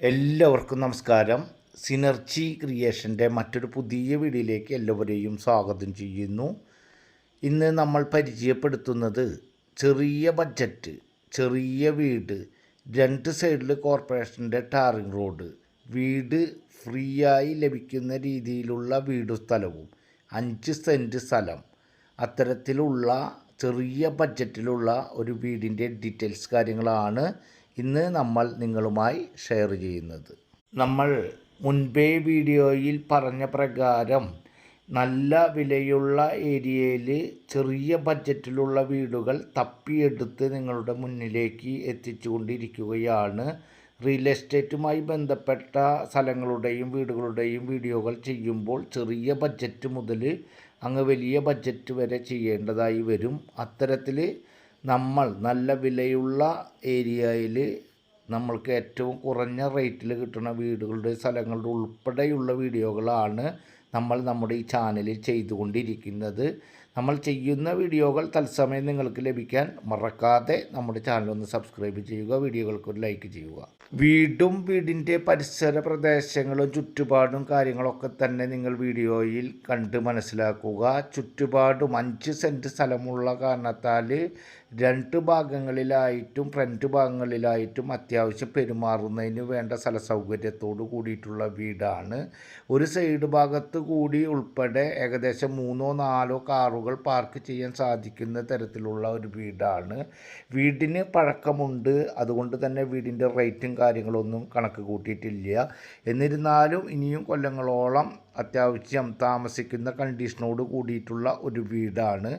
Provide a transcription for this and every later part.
എല്ലാവർക്കും നമസ്കാരം. സിനർജി ക്രിയേഷൻ്റെ മറ്റൊരു പുതിയ വീഡിയോയിലേക്ക് എല്ലാവരെയും സ്വാഗതം ചെയ്യുന്നു. ഇന്ന് നമ്മൾ പരിചയപ്പെടുത്തുന്നത് ചെറിയ ബഡ്ജറ്റ്, ചെറിയ വീട്, രണ്ട് സൈഡിൽ കോർപ്പറേഷൻ്റെ ടാറിംഗ് റോഡ്, വീട് ഫ്രീ ആയി ലഭിക്കുന്ന രീതിയിലുള്ള വീടും സ്ഥലവും, 5 സെൻറ്റ് സ്ഥലം, അത്തരത്തിലുള്ള ചെറിയ ബഡ്ജറ്റിലുള്ള ഒരു വീടിൻ്റെ ഡീറ്റെയിൽസ് കാര്യങ്ങളാണ് ഇന്ന് നമ്മൾ നിങ്ങളുമായി ഷെയർ ചെയ്യുന്നത്. നമ്മൾ മുൻപേ വീഡിയോയിൽ പറഞ്ഞ പ്രകാരം നല്ല വിലയുള്ള ഏരിയയിൽ ചെറിയ ബഡ്ജറ്റിലുള്ള വീടുകൾ തപ്പിയെടുത്ത് നിങ്ങളുടെ മുന്നിലേക്ക് എത്തിച്ചുകൊണ്ടിരിക്കുകയാണ്. റിയൽ എസ്റ്റേറ്റുമായി ബന്ധപ്പെട്ട സ്ഥലങ്ങളുടെയും വീടുകളുടെയും വീഡിയോകൾ ചെയ്യുമ്പോൾ ചെറിയ ബഡ്ജറ്റ് മുതൽ അങ്ങ് വലിയ ബഡ്ജറ്റ് വരെ ചെയ്യേണ്ടതായി വരും. അത്തരത്തിൽ നമ്മൾ നല്ല വിലയുള്ള ഏരിയയിൽ നമ്മൾക്ക് ഏറ്റവും കുറഞ്ഞ റേറ്റിൽ കിട്ടുന്ന വീടുകളുടെ സ്ഥലങ്ങളുടെ ഉൾപ്പെടെയുള്ള വീഡിയോകളാണ് നമ്മൾ നമ്മുടെ ഈ ചാനലിൽ ചെയ്തുകൊണ്ടിരിക്കുന്നത്. നമ്മൾ ചെയ്യുന്ന വീഡിയോകൾ തത്സമയം നിങ്ങൾക്ക് ലഭിക്കാൻ മറക്കാതെ നമ്മുടെ ചാനൽ ഒന്ന് സബ്സ്ക്രൈബ് ചെയ്യുക, വീഡിയോകൾക്ക് ഒരു ലൈക്ക് ചെയ്യുക. വീടും വീടിൻ്റെ പരിസര പ്രദേശങ്ങളും ചുറ്റുപാടും കാര്യങ്ങളൊക്കെ തന്നെ നിങ്ങൾ വീഡിയോയിൽ കണ്ട് മനസ്സിലാക്കുക. ചുറ്റുപാടും 5 സെൻറ്റ് സ്ഥലമുള്ള കാരണത്താൽ 2 ഭാഗങ്ങളിലായിട്ടും ഫ്രണ്ട് ഭാഗങ്ങളിലായിട്ടും അത്യാവശ്യം പെരുമാറുന്നതിന് വേണ്ട സ്ഥല സൗകര്യത്തോട് കൂടിയിട്ടുള്ള വീടാണ്. ഒരു സൈഡ് ഭാഗത്ത് കൂടി ഉൾപ്പെടെ ഏകദേശം 3-4 കാറുകൾ പാർക്ക് ചെയ്യാൻ സാധിക്കുന്ന തരത്തിലുള്ള ഒരു വീടാണ്. വീടിന് പഴക്കമുണ്ട്, അതുകൊണ്ട് തന്നെ വീടിൻ്റെ റേറ്റും കാര്യങ്ങളൊന്നും കണക്ക് കൂട്ടിയിട്ടില്ല. എന്നിരുന്നാലും ഇനിയും കൊല്ലങ്ങളോളം അത്യാവശ്യം താമസിക്കുന്ന കണ്ടീഷനോട് കൂടിയിട്ടുള്ള ഒരു വീടാണ്.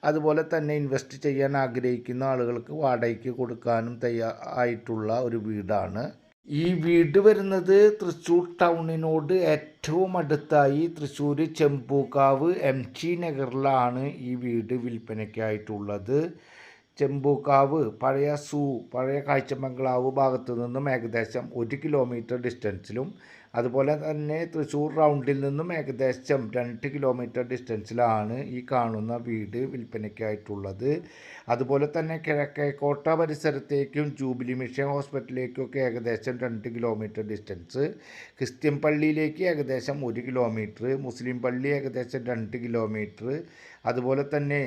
അതുപോലെ തന്നെ ഇൻവെസ്റ്റ് ചെയ്യാൻ ആഗ്രഹിക്കുന്ന ആളുകൾക്ക് വാടകയ്ക്ക് കൊടുക്കാനും തയ്യാറായിട്ടുള്ള ഒരു വീടാണ്. ഈ വീട് വരുന്നത് തൃശ്ശൂർ ടൗണിനോട് ഏറ്റവും അടുത്തായി തൃശ്ശൂർ ചെമ്പൂക്കാവ് MG നഗറിലാണ് ഈ വീട് വിൽപ്പനയ്ക്കായിട്ടുള്ളത്. ചെമ്പൂക്കാവ് പഴയ കാഴ്ചബംഗ്ലാവ് ഭാഗത്തു നിന്നും ഏകദേശം 1 കിലോമീറ്റർ ഡിസ്റ്റൻസിലും, അതുപോലെ തന്നെ തൃശ്ശൂർ റൗണ്ടിൽ നിന്നും ഏകദേശം 2 കിലോമീറ്റർ ഡിസ്റ്റൻസിലാണ് ഈ കാണുന്ന വീട് വിൽപ്പനയ്ക്കായിട്ടുള്ളത്. അതുപോലെ തന്നെ കിഴക്കേക്കോട്ട പരിസരത്തേക്കും ജൂബിലി മിഷൻ ഹോസ്പിറ്റലിലേക്കൊക്കെ ഏകദേശം 2 കിലോമീറ്റർ ഡിസ്റ്റൻസ്, ക്രിസ്ത്യൻ പള്ളിയിലേക്ക് ഏകദേശം 1 കിലോമീറ്റർ, മുസ്ലിം പള്ളി ഏകദേശം 2 കിലോമീറ്റർ, അതുപോലെ തന്നെ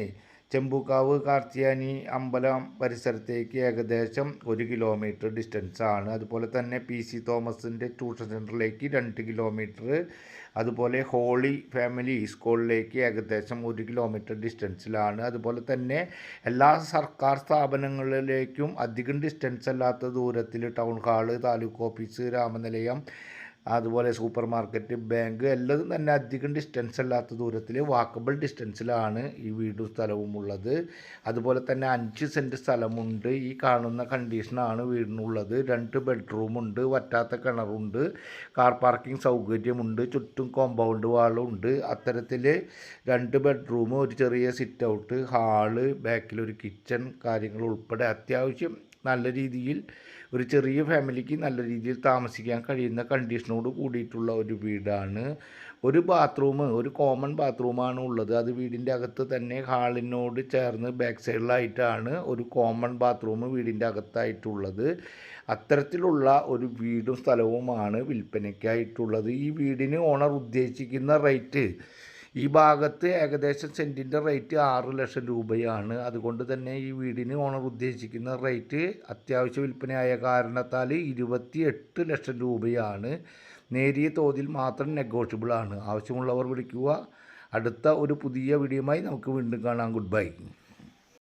ചെമ്പൂക്കാവ് കാർത്തിയാനി അമ്പലം പരിസരത്തേക്ക് ഏകദേശം 1 കിലോമീറ്റർ ഡിസ്റ്റൻസാണ്. അതുപോലെ തന്നെ PC തോമസിൻ്റെ ട്യൂഷൻ സെൻറ്ററിലേക്ക് 2 കിലോമീറ്റർ, അതുപോലെ ഹോളി ഫാമിലി സ്കൂളിലേക്ക് ഏകദേശം 1 കിലോമീറ്റർ ഡിസ്റ്റൻസിലാണ്. അതുപോലെ തന്നെ എല്ലാ സർക്കാർ സ്ഥാപനങ്ങളിലേക്കും അധികം ഡിസ്റ്റൻസ് അല്ലാത്ത ദൂരത്തിൽ town hall, taluk office, Ramanilayam, അതുപോലെ സൂപ്പർ മാർക്കറ്റ്, ബാങ്ക് എല്ലതും തന്നെ അധികം ഡിസ്റ്റൻസ് അല്ലാത്ത ദൂരത്തിൽ വാക്കബിൾ ഡിസ്റ്റൻസിലാണ് ഈ വീടും സ്ഥലവും ഉള്ളത്. അതുപോലെ തന്നെ 5 സെൻറ്റ് സ്ഥലമുണ്ട്. ഈ കാണുന്ന കണ്ടീഷനാണ് വീടിനുള്ളത്. 2 ബെഡ്റൂമുണ്ട്, വറ്റാത്ത കിണറുണ്ട്, കാർ പാർക്കിംഗ് സൗകര്യമുണ്ട്, ചുറ്റും കോമ്പൗണ്ട് വാളുണ്ട്. അത്തരത്തിൽ 2 ബെഡ്റൂം, ഒരു ചെറിയ സിറ്റ് ഔട്ട്, ഹാള്, ബാക്കിലൊരു കിച്ചൺ കാര്യങ്ങൾ ഉൾപ്പെടെ അത്യാവശ്യം നല്ല രീതിയിൽ ഒരു ചെറിയ ഫാമിലിക്ക് നല്ല രീതിയിൽ താമസിക്കാൻ കഴിയുന്ന കണ്ടീഷനോട് കൂടിയിട്ടുള്ള ഒരു വീടാണ്. ഒരു ബാത്റൂം, ഒരു കോമൺ ബാത്റൂമാണ് ഉള്ളത്. അത് വീടിൻ്റെ അകത്ത് തന്നെ ഹാളിനോട് ചേർന്ന് ബാക്ക് സൈഡിലായിട്ടാണ് ഒരു കോമൺ ബാത്റൂം വീടിൻ്റെ അകത്തായിട്ടുള്ളത്. അത്തരത്തിലുള്ള ഒരു വീടും സ്ഥലവുമാണ് വിൽപ്പനയ്ക്കായിട്ടുള്ളത്. ഈ വീടിന് ഓണർ ഉദ്ദേശിക്കുന്ന റേറ്റ്, ഈ ഭാഗത്ത് ഏകദേശം സെൻറ്റിൻ്റെ റേറ്റ് 6 ലക്ഷം രൂപയാണ്. അതുകൊണ്ട് തന്നെ ഈ വീടിന് ഓണർ ഉദ്ദേശിക്കുന്ന റേറ്റ് അത്യാവശ്യം വിൽപ്പനയായ കാരണത്താൽ 28 ലക്ഷം രൂപയാണ്. നേരിയ തോതിൽ മാത്രം നെഗോഷ്യബിൾ ആണ്. ആവശ്യമുള്ളവർ വിളിക്കുക. അടുത്ത ഒരു പുതിയ വീഡിയോയുമായി നമുക്ക് വീണ്ടും കാണാം. Good bye.